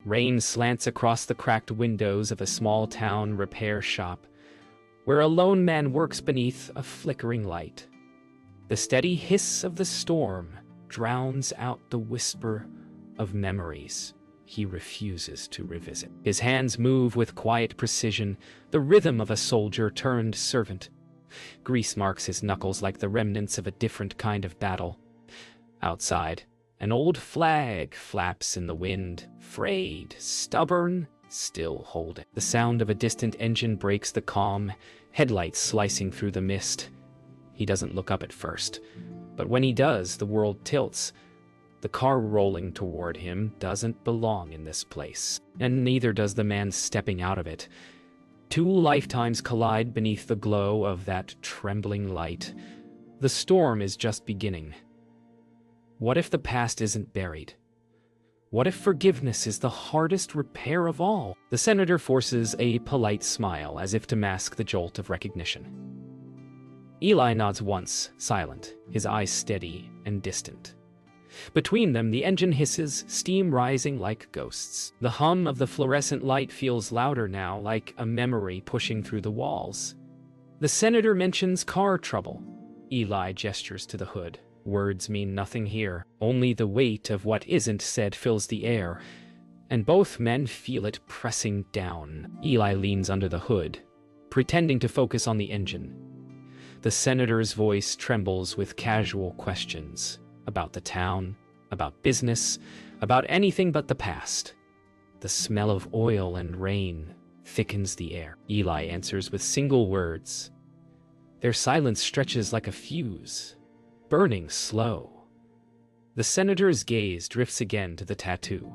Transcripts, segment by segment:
Rain slants across the cracked windows of a small-town repair shop, where a lone man works beneath a flickering light. The steady hiss of the storm drowns out the whisper of memories he refuses to revisit. His hands move with quiet precision, the rhythm of a soldier turned servant. Grease marks his knuckles like the remnants of a different kind of battle. Outside, an old flag flaps in the wind, frayed, stubborn, still holding. The sound of a distant engine breaks the calm, headlights slicing through the mist. He doesn't look up at first, but when he does, the world tilts. The car rolling toward him doesn't belong in this place, and neither does the man stepping out of it. Two lifetimes collide beneath the glow of that trembling light. The storm is just beginning. What if the past isn't buried? What if forgiveness is the hardest repair of all? The senator forces a polite smile as if to mask the jolt of recognition. Eli nods once, silent, his eyes steady and distant. Between them, the engine hisses, steam rising like ghosts. The hum of the fluorescent light feels louder now, like a memory pushing through the walls. The senator mentions car trouble. Eli gestures to the hood. Words mean nothing here. Only the weight of what isn't said fills the air, and both men feel it pressing down. Eli leans under the hood, pretending to focus on the engine. The senator's voice trembles with casual questions. About the town, about business, about anything but the past. The smell of oil and rain thickens the air. Eli answers with single words. Their silence stretches like a fuse, burning slow. The senator's gaze drifts again to the tattoo.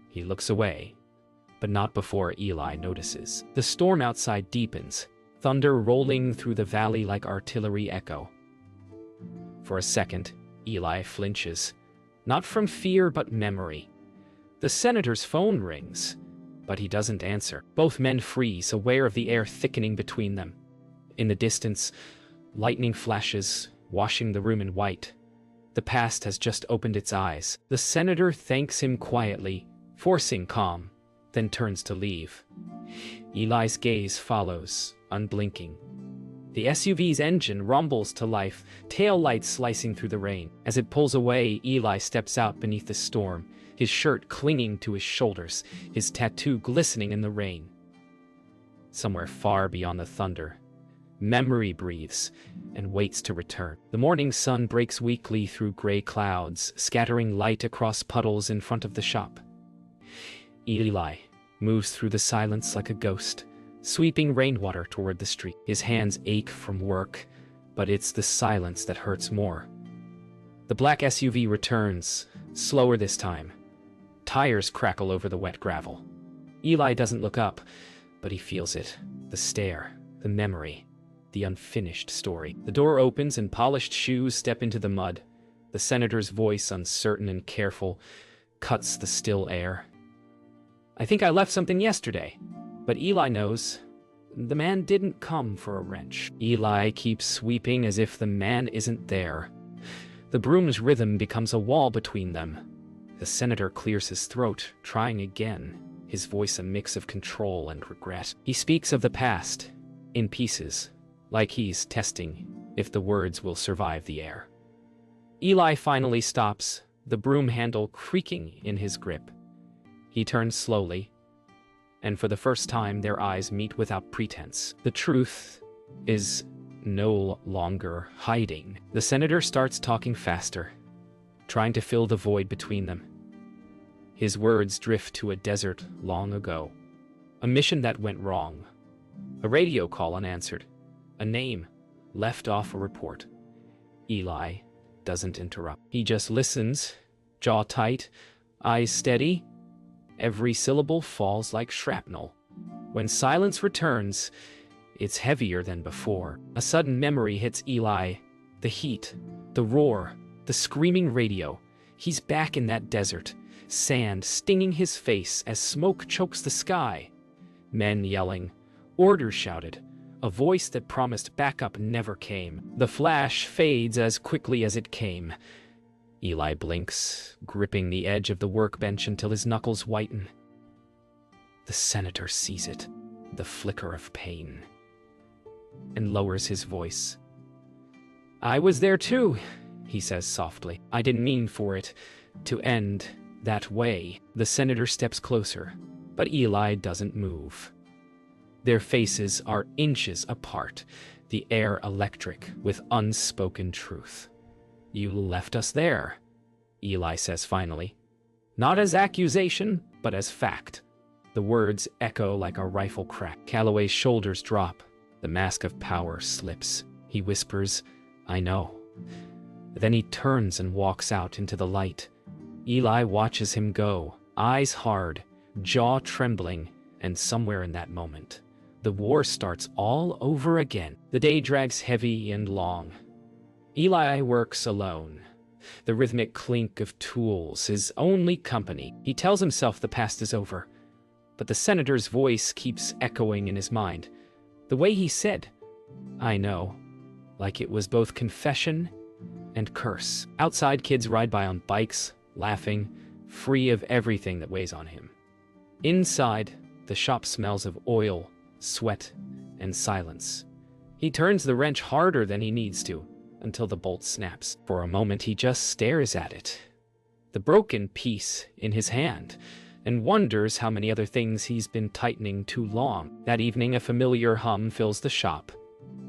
He looks away, but not before Eli notices. The storm outside deepens, thunder rolling through the valley like artillery echo. For a second, Eli flinches, not from fear but memory. The senator's phone rings, but he doesn't answer. Both men freeze, aware of the air thickening between them. In the distance, lightning flashes, washing the room in white. The past has just opened its eyes. The senator thanks him quietly, forcing calm, then turns to leave. Eli's gaze follows, unblinking. The SUV's engine rumbles to life, tail lights slicing through the rain. As it pulls away, Eli steps out beneath the storm, his shirt clinging to his shoulders, his tattoo glistening in the rain. Somewhere far beyond the thunder, memory breathes and waits to return. The morning sun breaks weakly through gray clouds, scattering light across puddles in front of the shop. Eli moves through the silence like a ghost, sweeping rainwater toward the street. His hands ache from work, but it's the silence that hurts more. The black SUV returns, slower this time. Tires crackle over the wet gravel. Eli doesn't look up, but he feels it. The stare, the memory, the unfinished story. The door opens and polished shoes step into the mud. The senator's voice, uncertain and careful, cuts the still air. I think I left something yesterday. But Eli knows. The man didn't come for a wrench. Eli keeps sweeping as if the man isn't there. The broom's rhythm becomes a wall between them. The senator clears his throat, trying again, his voice a mix of control and regret. He speaks of the past, in pieces, like he's testing if the words will survive the air. Eli finally stops, the broom handle creaking in his grip. He turns slowly, and for the first time their eyes meet without pretense. The truth is no longer hiding. The senator starts talking faster, trying to fill the void between them. His words drift to a desert long ago, a mission that went wrong, a radio call unanswered, a name left off a report. Eli doesn't interrupt. He just listens, jaw tight, eyes steady. Every syllable falls like shrapnel. When silence returns, it's heavier than before. A sudden memory hits Eli. The heat, the roar, the screaming radio. He's back in that desert, sand stinging his face as smoke chokes the sky. Men yelling, orders shouted. A voice that promised backup never came. The flash fades as quickly as it came. Eli blinks, gripping the edge of the workbench until his knuckles whiten. The senator sees it, the flicker of pain, and lowers his voice. "I was there too," he says softly. "I didn't mean for it to end that way." The senator steps closer, but Eli doesn't move. Their faces are inches apart, the air electric with unspoken truth. "You left us there," Eli says finally. "Not as accusation, but as fact." The words echo like a rifle crack. Calloway's shoulders drop. The mask of power slips. He whispers, "I know." Then he turns and walks out into the light. Eli watches him go, eyes hard, jaw trembling, and somewhere in that moment, the war starts all over again. The day drags heavy and long. Eli works alone. The rhythmic clink of tools, his only company. He tells himself the past is over, but the senator's voice keeps echoing in his mind. The way he said, "I know," like it was both confession and curse. Outside, kids ride by on bikes, laughing, free of everything that weighs on him. Inside, the shop smells of oil, sweat, and silence. He turns the wrench harder than he needs to, until the bolt snaps. For a moment, he just stares at it, the broken piece in his hand, and wonders how many other things he's been tightening too long. That evening, a familiar hum fills the shop.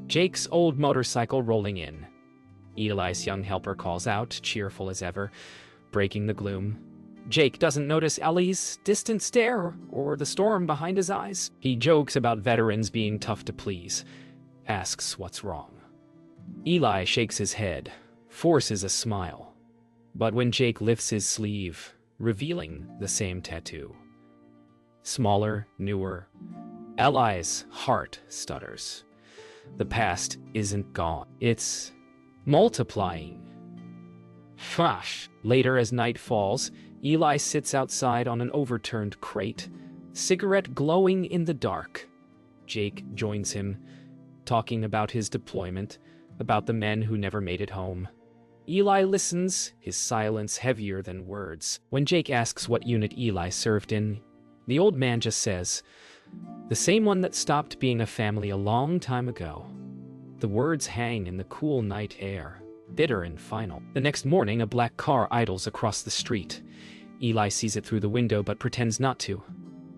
Jake's old motorcycle rolling in. Eli's young helper calls out, cheerful as ever, breaking the gloom. Jake doesn't notice Ellie's distant stare or the storm behind his eyes. He jokes about veterans being tough to please, asks what's wrong. Eli shakes his head, forces a smile. But when Jake lifts his sleeve, revealing the same tattoo, smaller, newer, Eli's heart stutters. The past isn't gone. It's multiplying. Fash. Later, as night falls, Eli sits outside on an overturned crate, cigarette glowing in the dark. Jake joins him, talking about his deployment, about the men who never made it home. Eli listens, his silence heavier than words. When Jake asks what unit Eli served in, the old man just says, "The same one that stopped being a family a long time ago." The words hang in the cool night air, bitter and final. The next morning, a black car idles across the street. Eli sees it through the window but pretends not to.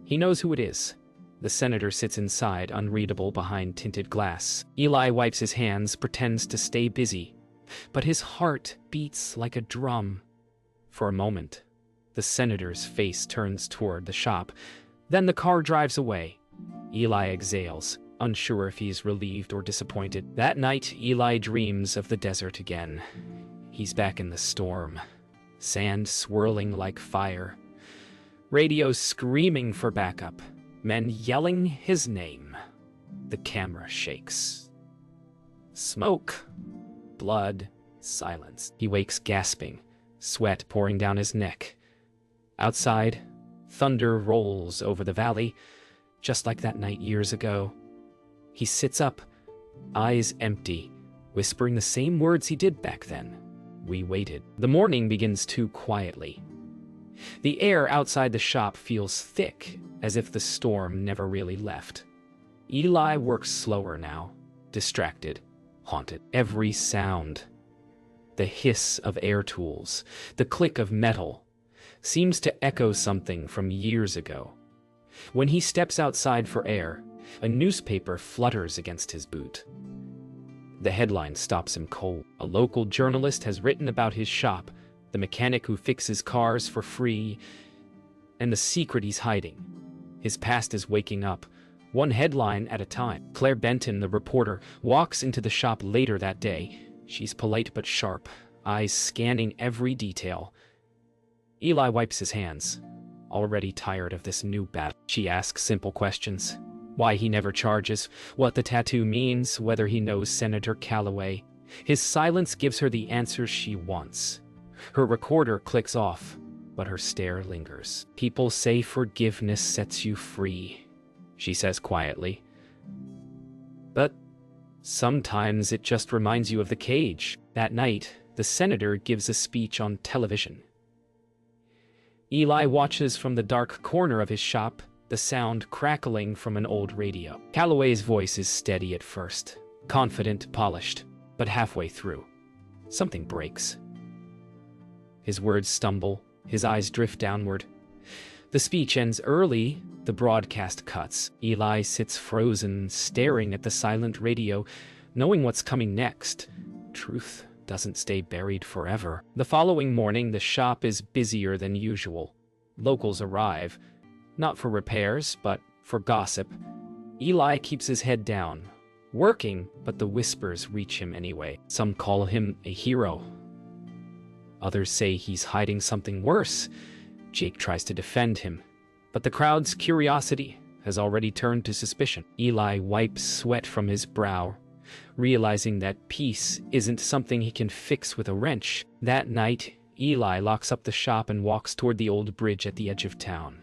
He knows who it is. The senator sits inside, unreadable behind tinted glass. Eli wipes his hands, pretends to stay busy, but his heart beats like a drum. For a moment, the senator's face turns toward the shop. Then the car drives away. Eli exhales, unsure if he's relieved or disappointed. That night, Eli dreams of the desert again. He's back in the storm, sand swirling like fire, radio screaming for backup, men yelling his name. The camera shakes. Smoke, blood, silence. He wakes gasping, sweat pouring down his neck. Outside, thunder rolls over the valley, just like that night years ago. He sits up, eyes empty, whispering the same words he did back then. We waited. The morning begins too quietly. The air outside the shop feels thick, as if the storm never really left. Eli works slower now, distracted, haunted. Every sound, the hiss of air tools, the click of metal, seems to echo something from years ago. When he steps outside for air, a newspaper flutters against his boot. The headline stops him cold. A local journalist has written about his shop, the mechanic who fixes cars for free, and the secret he's hiding. His past is waking up, one headline at a time. Claire Benton, the reporter, walks into the shop later that day. She's polite but sharp, eyes scanning every detail. Eli wipes his hands, already tired of this new battle. She asks simple questions. Why he never charges, what the tattoo means, whether he knows Senator Calloway. His silence gives her the answers she wants. Her recorder clicks off, but her stare lingers. People say forgiveness sets you free, she says quietly. But sometimes it just reminds you of the cage. That night, the senator gives a speech on television. Eli watches from the dark corner of his shop, the sound crackling from an old radio. Calloway's voice is steady at first, confident, polished, but halfway through, something breaks. His words stumble, his eyes drift downward. The speech ends early, the broadcast cuts. Eli sits frozen, staring at the silent radio, knowing what's coming next. Truth doesn't stay buried forever. The following morning, the shop is busier than usual. Locals arrive, not for repairs, but for gossip. Eli keeps his head down, working, but the whispers reach him anyway. Some call him a hero. Others say he's hiding something worse. Jake tries to defend him, but the crowd's curiosity has already turned to suspicion. Eli wipes sweat from his brow, realizing that peace isn't something he can fix with a wrench. That night, Eli locks up the shop and walks toward the old bridge at the edge of town.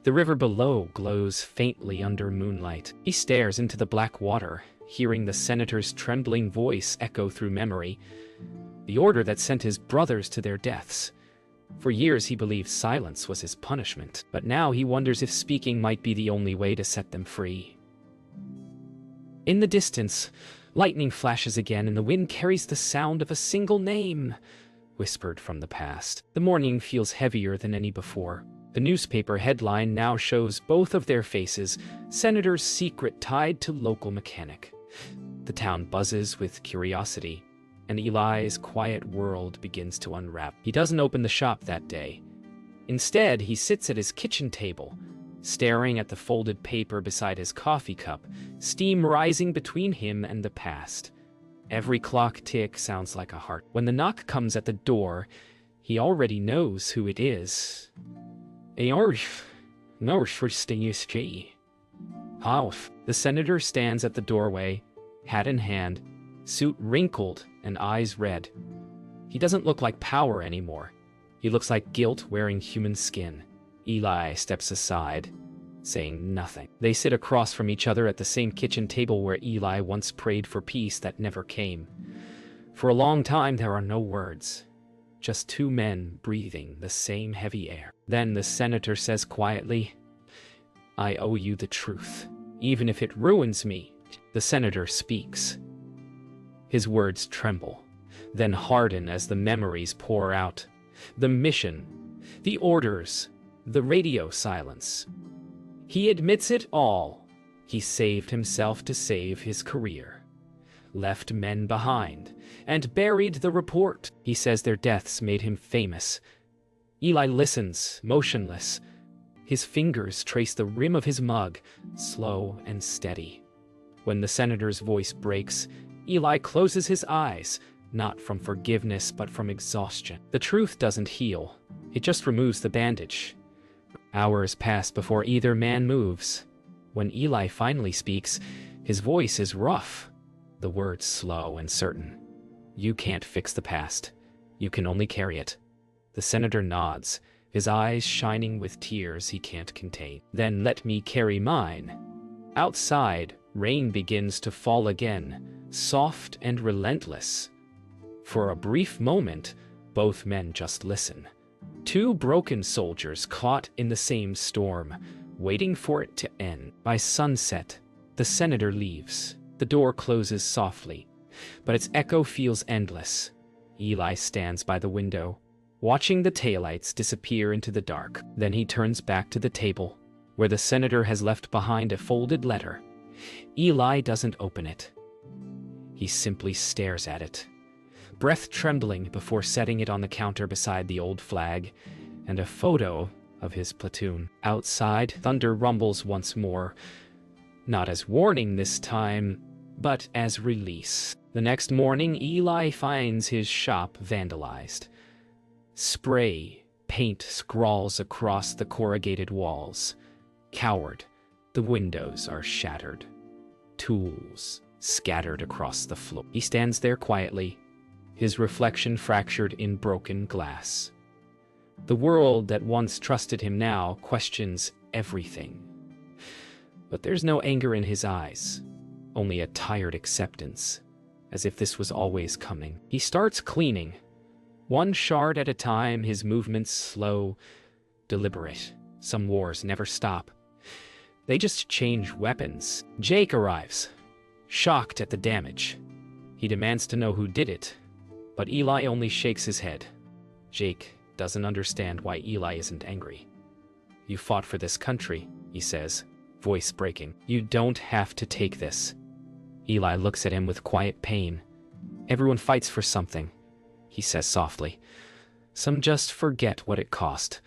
The river below glows faintly under moonlight. He stares into the black water, hearing the senator's trembling voice echo through memory, the order that sent his brothers to their deaths. For years he believed silence was his punishment, but now he wonders if speaking might be the only way to set them free. In the distance, lightning flashes again and the wind carries the sound of a single name, whispered from the past. The morning feels heavier than any before. The newspaper headline now shows both of their faces, Senator's secret tied to local mechanic. The town buzzes with curiosity, and Eli's quiet world begins to unwrap. He doesn't open the shop that day. Instead, he sits at his kitchen table, staring at the folded paper beside his coffee cup, steam rising between him and the past. Every clock tick sounds like a heart. When the knock comes at the door, he already knows who it is. The senator stands at the doorway, hat in hand, suit wrinkled and eyes red. He doesn't look like power anymore. He looks like guilt wearing human skin. Eli steps aside, saying nothing. They sit across from each other at the same kitchen table where Eli once prayed for peace that never came. For a long time, there are no words. Just two men breathing the same heavy air. Then the senator says quietly, "I owe you the truth, even if it ruins me." The senator speaks. His words tremble, then harden as the memories pour out. The mission, the orders, the radio silence. He admits it all. He saved himself to save his career, left men behind, and buried the report. He says their deaths made him famous. Eli listens, motionless. His fingers trace the rim of his mug, slow and steady. When the senator's voice breaks, Eli closes his eyes, not from forgiveness but from exhaustion. The truth doesn't heal. It just removes the bandage. Hours pass before either man moves. When Eli finally speaks, his voice is rough, the words slow and certain. "You can't fix the past. You can only carry it." The senator nods, his eyes shining with tears he can't contain. "Then let me carry mine." Outside, rain begins to fall again, soft and relentless. For a brief moment, both men just listen. Two broken soldiers caught in the same storm, waiting for it to end. By sunset, the senator leaves. The door closes softly, but its echo feels endless. Eli stands by the window, watching the taillights disappear into the dark. Then he turns back to the table, where the senator has left behind a folded letter. Eli doesn't open it. He simply stares at it, breath trembling before setting it on the counter beside the old flag and a photo of his platoon. Outside, thunder rumbles once more, not as warning this time, but as release. The next morning, Eli finds his shop vandalized. Spray paint scrawls across the corrugated walls. Coward, the windows are shattered. Tools scattered across the floor. He stands there quietly, his reflection fractured in broken glass. The world that once trusted him now questions everything. But there's no anger in his eyes, only a tired acceptance. as if this was always coming. He starts cleaning, one shard at a time, his movements slow, deliberate. Some wars never stop. They just change weapons. Jake arrives, shocked at the damage. He demands to know who did it, but Eli only shakes his head. Jake doesn't understand why Eli isn't angry. "You fought for this country," he says, voice breaking. "You don't have to take this." Eli looks at him with quiet pain. "Everyone fights for something," he says softly. "Some just forget what it cost."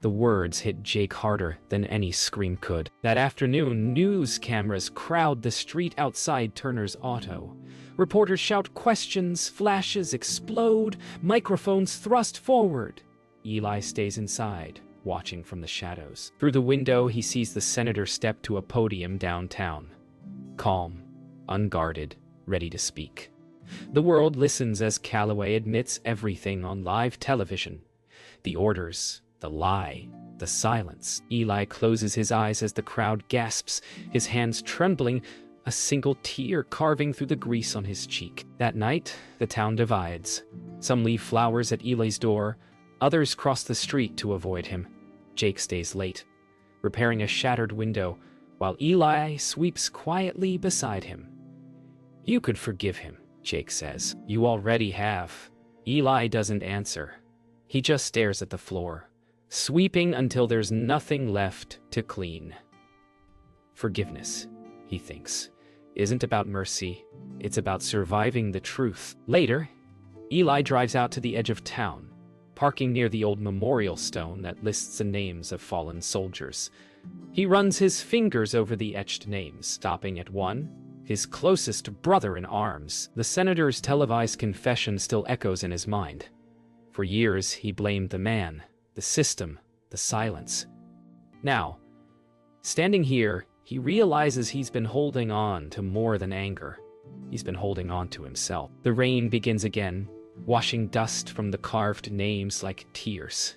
The words hit Jake harder than any scream could. That afternoon, news cameras crowd the street outside Turner's auto. Reporters shout questions, flashes explode, microphones thrust forward. Eli stays inside, watching from the shadows. Through the window, he sees the senator step to a podium downtown. Calm, unguarded, ready to speak. The world listens as Calloway admits everything on live television. The orders, the lie, the silence. Eli closes his eyes as the crowd gasps, his hands trembling, a single tear carving through the grease on his cheek. That night, the town divides. Some leave flowers at Eli's door, others cross the street to avoid him. Jake stays late, repairing a shattered window, while Eli sweeps quietly beside him. "You could forgive him," Jake says. "You already have." Eli doesn't answer. He just stares at the floor, sweeping until there's nothing left to clean. Forgiveness, he thinks, isn't about mercy. It's about surviving the truth. Later, Eli drives out to the edge of town, parking near the old memorial stone that lists the names of fallen soldiers. He runs his fingers over the etched names, stopping at one, his closest brother in arms. The senator's televised confession still echoes in his mind. For years, he blamed the man, the system, the silence. Now, standing here, he realizes he's been holding on to more than anger. He's been holding on to himself. The rain begins again, washing dust from the carved names like tears.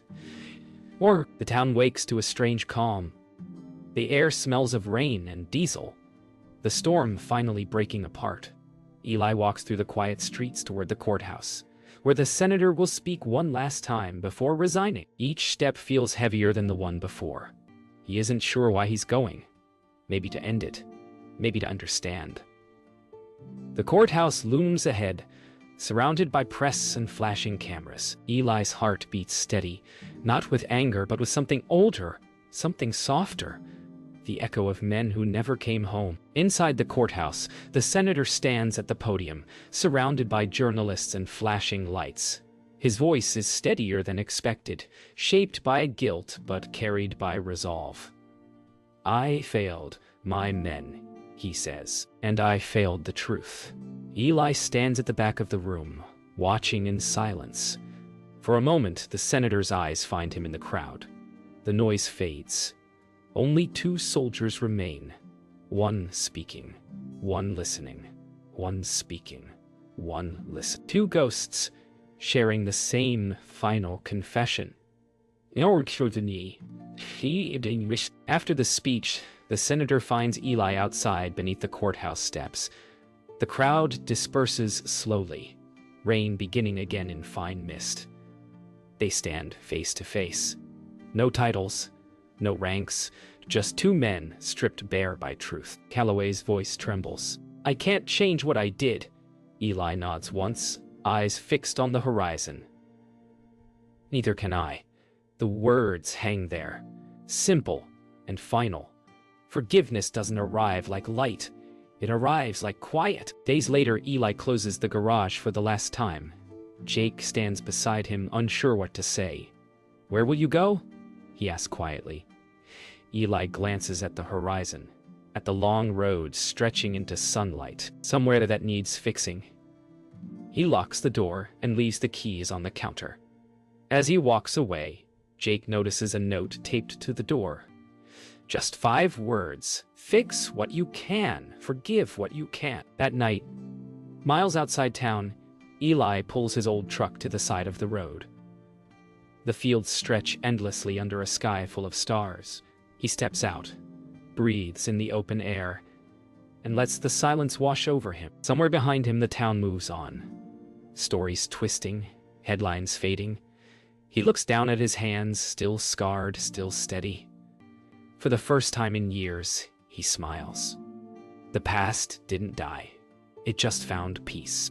Or the town wakes to a strange calm. The air smells of rain and diesel. The storm finally breaking apart. Eli walks through the quiet streets toward the courthouse, where the senator will speak one last time before resigning. Each step feels heavier than the one before. He isn't sure why he's going. Maybe to end it. Maybe to understand. The courthouse looms ahead, surrounded by press and flashing cameras. Eli's heart beats steady, not with anger, but with something older, something softer. The echo of men who never came home. Inside the courthouse, the senator stands at the podium, surrounded by journalists and flashing lights. His voice is steadier than expected, shaped by guilt but carried by resolve. "I failed my men," he says, "and I failed the truth." Eli stands at the back of the room, watching in silence. For a moment, the senator's eyes find him in the crowd. The noise fades. Only two soldiers remain, one speaking, one listening, one speaking, one listening. Two ghosts sharing the same final confession. After the speech, the senator finds Eli outside beneath the courthouse steps. The crowd disperses slowly, rain beginning again in fine mist. They stand face to face. No titles, no ranks, just two men stripped bare by truth. Calloway's voice trembles. "I can't change what I did." Eli nods once, eyes fixed on the horizon. "Neither can I." The words hang there, simple and final. Forgiveness doesn't arrive like light. It arrives like quiet. Days later, Eli closes the garage for the last time. Jake stands beside him, unsure what to say. "Where will you go?" he asks quietly. Eli glances at the horizon, at the long road stretching into sunlight, somewhere that needs fixing. He locks the door and leaves the keys on the counter. As he walks away, Jake notices a note taped to the door. Just 5 words. Fix what you can. Forgive what you can't. That night, miles outside town, Eli pulls his old truck to the side of the road. The fields stretch endlessly under a sky full of stars. He steps out, breathes in the open air. and lets the silence wash over him. Somewhere behind him, the town moves on. Stories twisting, headlines fading. He looks down at his hands, still scarred, still steady. For the first time in years, he smiles. The past didn't die. It just found peace.